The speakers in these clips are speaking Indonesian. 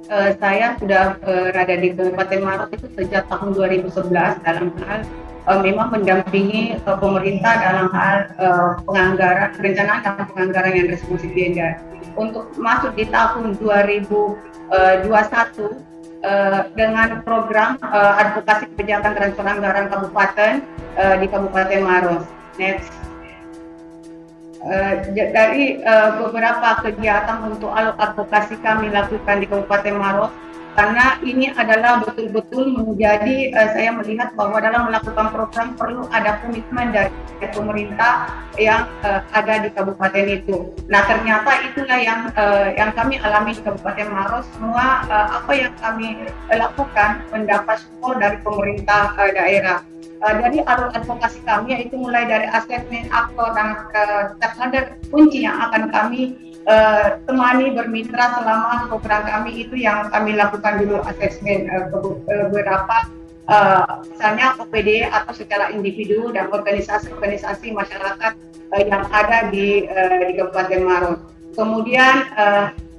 Saya sudah berada di Kabupaten Maros itu sejak tahun 2011 dalam hal memang mendampingi pemerintah dalam hal penganggaran, perencanaan dan penganggaran yang responsif gender. Untuk masuk di tahun 2021 dengan program advokasi kebijakan transfer anggaran kabupaten di Kabupaten Maros. Next. Dari beberapa kegiatan untuk advokasi kami lakukan di Kabupaten Maros, karena ini adalah betul-betul menjadi saya melihat bahwa dalam melakukan program perlu ada komitmen dari pemerintah yang ada di kabupaten itu. Nah, ternyata itulah yang kami alami di Kabupaten Maros. Semua apa yang kami lakukan mendapat support dari pemerintah daerah. Dari alur advokasi kami, yaitu mulai dari asesmen aktor dan stakeholder kunci yang akan kami temani bermitra selama program kami itu, yang kami lakukan dulu asesmen beberapa misalnya OPD atau secara individu dan organisasi-organisasi masyarakat yang ada di Kabupaten Maros. Kemudian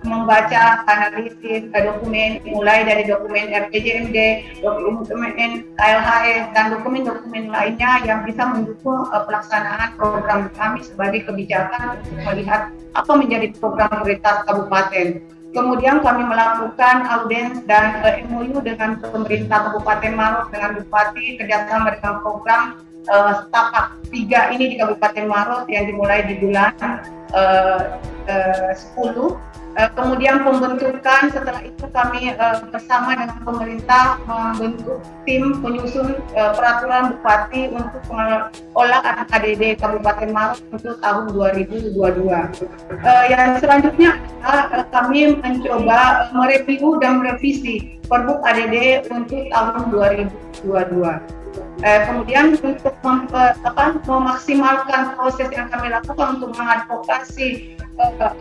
membaca, analisis dokumen, mulai dari dokumen RPJMD, dokumen KLHS, dan dokumen-dokumen lainnya yang bisa mendukung pelaksanaan program kami sebagai kebijakan untuk melihat apa menjadi program prioritas kabupaten. Kemudian kami melakukan audiens dan MOU dengan pemerintah Kabupaten Maros, dengan Bupati, kerjasama dengan program Setapak 3 ini di Kabupaten Maros yang dimulai di bulan 10. Kemudian pembentukan, setelah itu kami bersama dengan pemerintah membentuk tim penyusun peraturan Bupati untuk pengolahan ADD Kabupaten Maros untuk tahun 2022. Yang selanjutnya kami mencoba mereview dan merevisi Perbuk ADD untuk tahun 2022. Kemudian untuk memaksimalkan proses yang kami lakukan untuk mengadvokasi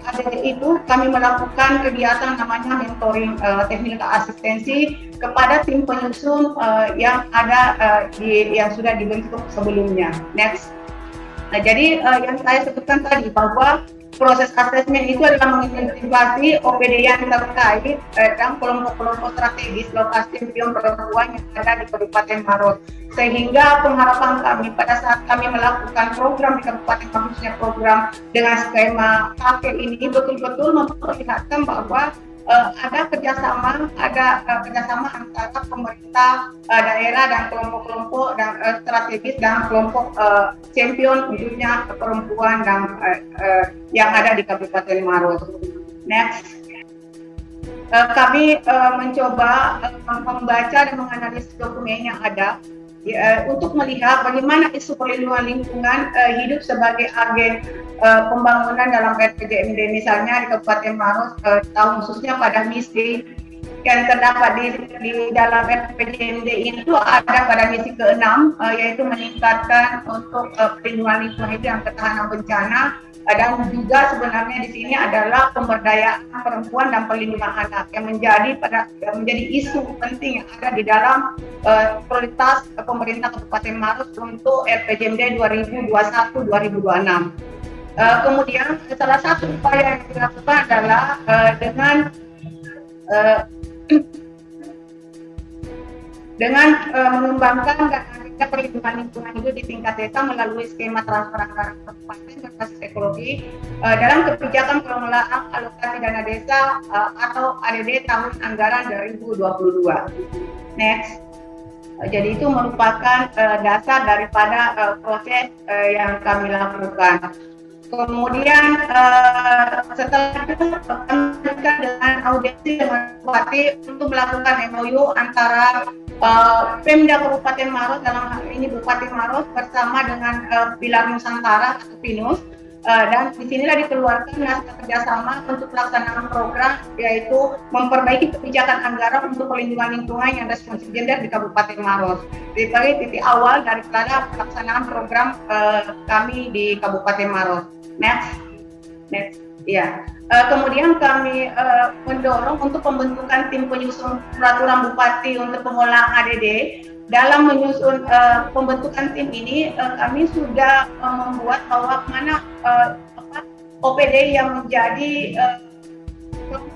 ADD itu, kami melakukan kegiatan namanya mentoring teknik asistensi kepada tim penyusun yang ada yang sudah dibentuk sebelumnya. Next. Nah, jadi yang saya sebutkan tadi bahwa proses asesmen itu adalah mengidentifikasi OPD yang terkait dan kelompok-kelompok strategis lokasi champion perempuan yang ada di Kabupaten Maros. Sehingga pengharapan kami pada saat kami melakukan program di Kabupaten Maros, program dengan skema paket ini betul-betul memperlihatkan bahwa ada kerjasama antara pemerintah daerah dan kelompok-kelompok dan strategis dan kelompok champion khususnya perempuan dan yang ada di Kabupaten Maros. Next. Kami mencoba membaca dan menganalisis dokumen yang ada untuk melihat bagaimana isu perlindungan lingkungan hidup sebagai agen pembangunan dalam RPJMD. Misalnya di Kabupaten Maros tahun khususnya pada misi yang terdapat di dalam RPJMD itu ada pada misi ke-6 yaitu meningkatkan untuk perlindungan lingkungan hidup dan ketahanan bencana, dan juga sebenarnya di sini adalah pemberdayaan perempuan dan perlindungan anak yang menjadi isu penting yang ada di dalam prioritas pemerintah Kabupaten Maros untuk RPJMD 2021-2026. Kemudian salah satu upaya yang dilakukan adalah dengan mengembangkan dan ada perlindungan lingkungan hidup di tingkat desa melalui skema transfer anggaran kabupaten berbasis ekologi dalam kebijakan pengelolaan alokasi dana desa atau ADD tahun anggaran 2022. Next. Jadi itu merupakan dasar daripada proses yang kami lakukan. Kemudian setelah itu kami dengan audiensi dengan Bupati untuk melakukan MOU antara Pemda Kabupaten Maros, dalam hal ini Bupati Maros bersama dengan Pilar Nusantara atau PINUS, dan disinilah dikeluarkan naskah kerjasama untuk pelaksanaan program, yaitu memperbaiki kebijakan anggaran untuk perlindungan lingkungan yang responsif gender di Kabupaten Maros. Sebagai titik awal daripada pelaksanaan program kami di Kabupaten Maros. Next. Ya. Kemudian kami mendorong untuk pembentukan tim penyusun peraturan Bupati untuk pengolahan ADD. Dalam menyusun pembentukan tim ini, kami sudah membuat bahwa mana OPD yang menjadi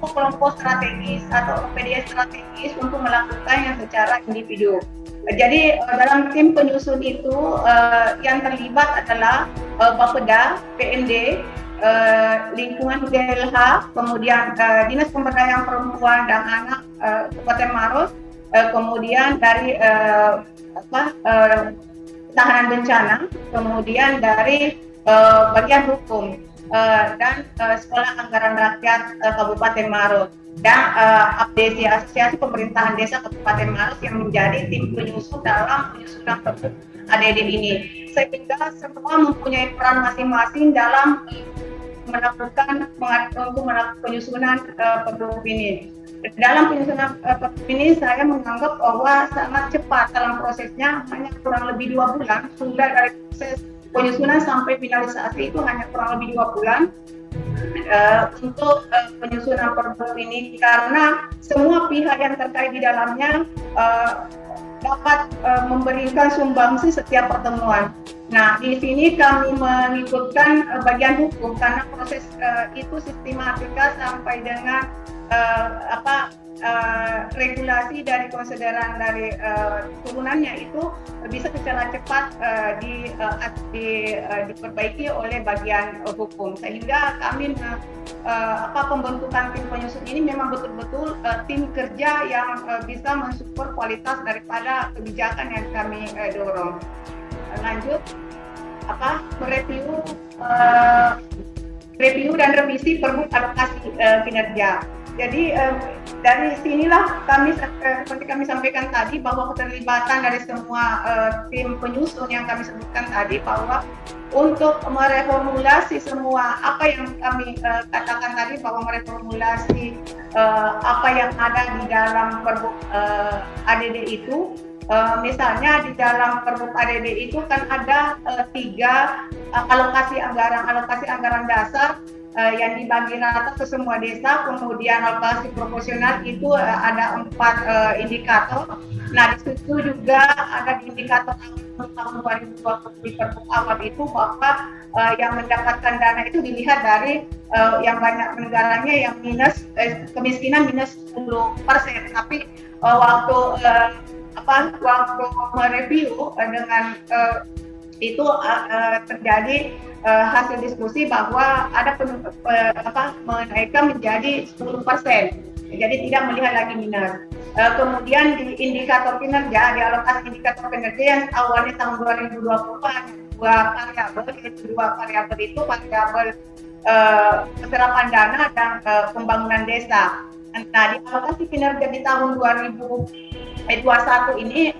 kelompok-kelompok strategis atau PDS strategis untuk melakukan yang secara individu. Jadi dalam tim penyusun itu yang terlibat adalah Bapeda, PND, lingkungan DLH, kemudian Dinas Pemberdayaan Perempuan dan Anak Kabupaten Maros, kemudian dari tahanan bencana, kemudian dari bagian hukum dan Sekolah Anggaran Rakyat Kabupaten Maros dan APDC, Asosiasi Pemerintahan Desa Kabupaten Maros, yang menjadi tim penyusun dalam penyusunan ADD ini, sehingga semua mempunyai peran masing-masing dalam melakukan penyusunan pergub ini. Dalam penyusunan pergub ini saya menganggap bahwa sangat cepat dalam prosesnya, hanya kurang lebih 2 bulan sudah dari proses penyusunan sampai finalisasi itu hanya kurang lebih 2 bulan untuk penyusunan pergub ini, karena semua pihak yang terkait di dalamnya dapat memberikan sumbangsi setiap pertemuan. Nah, di sini kami mengikutkan bagian hukum karena proses itu sistematika sampai dengan regulasi dari konsideran dari turunannya itu bisa secara cepat diperbaiki oleh bagian hukum, sehingga kami pembentukan tim penyusun ini memang betul-betul tim kerja yang bisa mensupport kualitas daripada kebijakan yang kami dorong. Lanjut, review dan revisi pergub alokasi kinerja. Jadi dari sinilah kami seperti kami sampaikan tadi bahwa keterlibatan dari semua tim penyusun yang kami sebutkan tadi, bahwa untuk mereformulasi semua apa yang kami katakan tadi, bahwa mereformulasi apa yang ada di dalam pergub ADD itu. Misalnya di dalam pergub ADD itu kan ada 3 alokasi anggaran dasar yang dibagi rata ke semua desa, kemudian alokasi proporsional itu ada 4 indikator. Nah, di situ juga ada di indikator tahun 2020 di pergub awal itu bahwa yang mendapatkan dana itu dilihat dari yang banyak negaranya yang minus kemiskinan minus 10%, tapi waktu mereview dengan itu terjadi hasil diskusi bahwa ada menaikkan menjadi 10%, jadi tidak melihat lagi minus. Kemudian di indikator kinerja, di alokasi indikator kinerja yang awalnya tahun 2020 hanya 2 variabel, yaitu 2 variabel itu variabel penyerapan dana dan pembangunan desa. Nah, di alokasi kinerja di tahun 2021 ini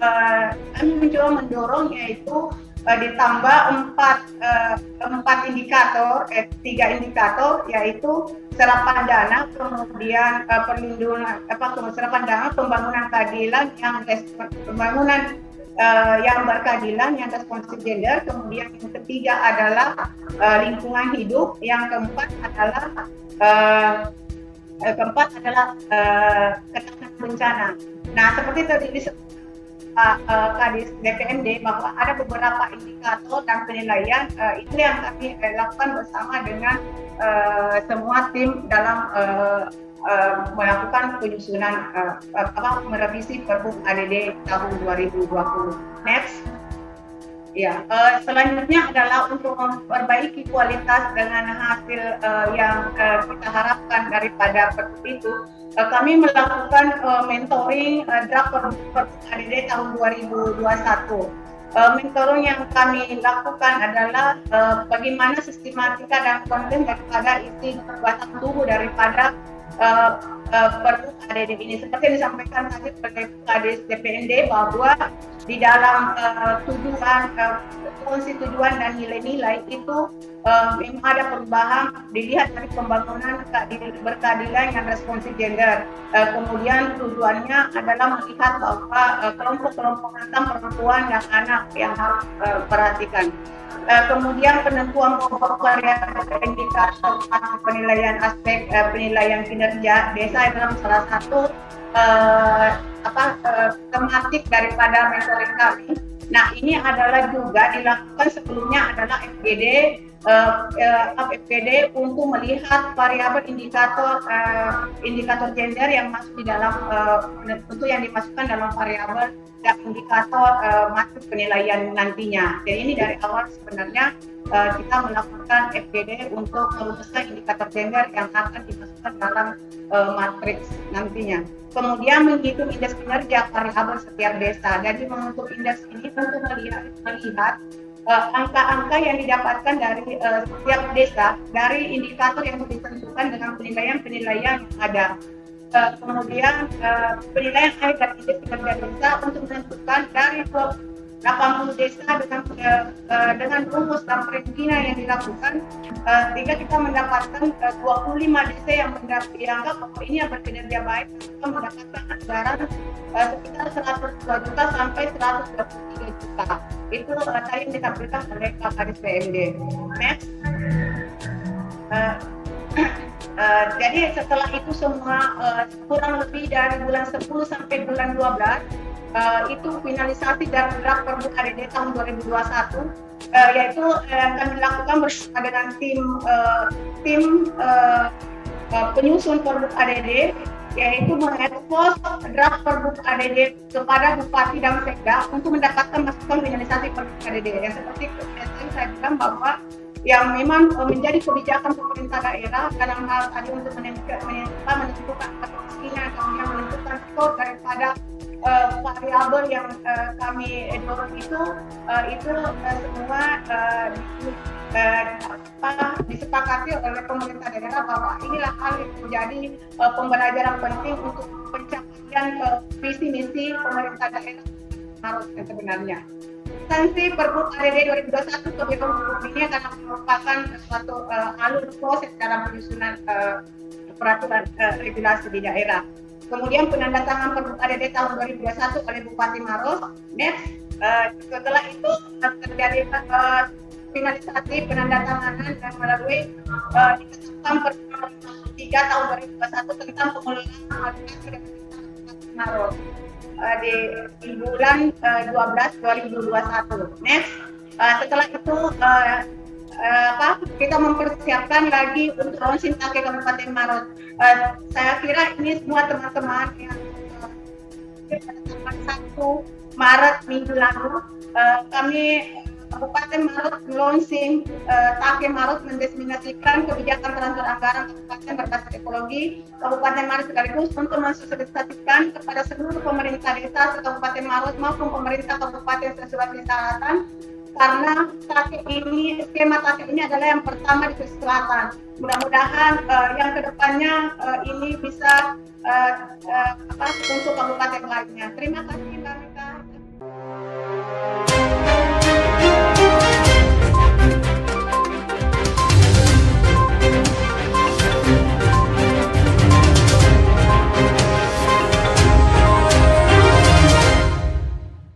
kami mencoba mendorong yaitu ditambah 4 indikator, 3 indikator, yaitu serapan dana, kemudian serapan dana, pembangunan keadilan yang berkeadilan, yang responsif gender, kemudian yang ketiga adalah lingkungan hidup, yang keempat adalah ketahanan bencana. Nah, seperti tadi Kadis DPMD bahwa ada beberapa indikator dan penilaian itu yang kami lakukan bersama dengan semua tim dalam melakukan penyusunan merevisi pergub ADD tahun 2020. Next. Ya, selanjutnya adalah untuk memperbaiki kualitas dengan hasil yang kita harapkan daripada pergub itu. Kami melakukan mentoring draft pergub ADD tahun 2021. Mentoring yang kami lakukan adalah bagaimana sistematika dan konten daripada isi batang tubuh daripada pergub ADD ini. Seperti yang disampaikan tadi oleh Kadis DPND bahwa di dalam fungsi tujuan dan nilai-nilai itu memang ada perubahan dilihat dari pembangunan berkeadilan yang responsif gender. Kemudian tujuannya adalah melihat bahwa kelompok-kelompok rentan perempuan dan anak yang harus perhatikan. Kemudian penentuan pokok variabel indikator penilaian aspek penilaian kinerja desa dalam salah satu tematik daripada mentoring kami. Nah, ini adalah juga dilakukan sebelumnya adalah FGD, untuk melihat variabel indikator gender yang masuk di dalam tentu yang dimasukkan dalam variabel dan indikator masuk penilaian nantinya. Jadi ini dari awal sebenarnya kita melakukan FGD untuk merumuskan indikator gender yang akan dimasukkan dalam matriks nantinya. Kemudian menghitung indeks kinerja variabel setiap desa. Jadi untuk indeks ini untuk melihat angka-angka yang didapatkan dari setiap desa dari indikator yang ditentukan dengan penilaian-penilaian yang ada. Kemudian penilaian akhir dari indeks kinerja desa untuk menentukan dari 80 desa dengan rumus dan perizinan yang dilakukan, sehingga kita mendapatkan 25 desa yang dianggap bahwa ini yang berkinerja baik, kita mendapatkan anggaran sekitar 102 juta sampai 123 juta. Itu tadi yang ditampilkan oleh Kak Kadis PMD. Next. Jadi setelah itu semua kurang lebih dari bulan 10 sampai bulan 12 itu finalisasi dan draft Perbuk ADD tahun 2021, yaitu kami lakukan bersama dengan tim penyusun Perbuk ADD, yaitu mengekspos draft Perbuk ADD kepada Bupati dan Sekda untuk mendapatkan masukan finalisasi Perbuk ADD. Yang seperti saya bilang bahwa yang memang menjadi kebijakan pemerintah daerah dalam hal tadi untuk menentukan kemiskinan, kemudian menentukan skor daripada variabel yang kami dorong itu semua disepakati oleh pemerintah daerah bahwa inilah hal yang menjadi pembelajaran penting untuk pencapaian visi misi pemerintah daerah harusnya sebenarnya. Sanksi Perbuk ADD 2021 kebijakan hukum ini akan merupakan suatu alur proses dalam penyusunan peraturan regulasi di daerah. Kemudian penandatangan Perbuk ADD tahun 2021 oleh Bupati Maros. Next, setelah itu terjadi finalisasi penandatanganan dan melalui ditetapkan Peraturan 3 tahun 2021 tentang pengelolaan Bupati Maros di bulan 12 2021. Next, setelah itu kita mempersiapkan lagi untuk launching Take Kabupaten Maros. Saya kira ini semua teman-teman yang pada 1 Maret minggu lalu kami Kabupaten Maros launching Take Maros mendefinisikan kebijakan transfer anggaran kabupaten berbasis ekologi Kabupaten Maros sekaligus untuk mensosialisasikan kepada seluruh pemerintah desa Kabupaten Maros maupun pemerintah Kabupaten Sulawesi Selatan, karena skema Take ini adalah yang pertama di Sulawesi Selatan. Mudah-mudahan yang kedepannya ini bisa untuk kabupaten lainnya. Terima kasih.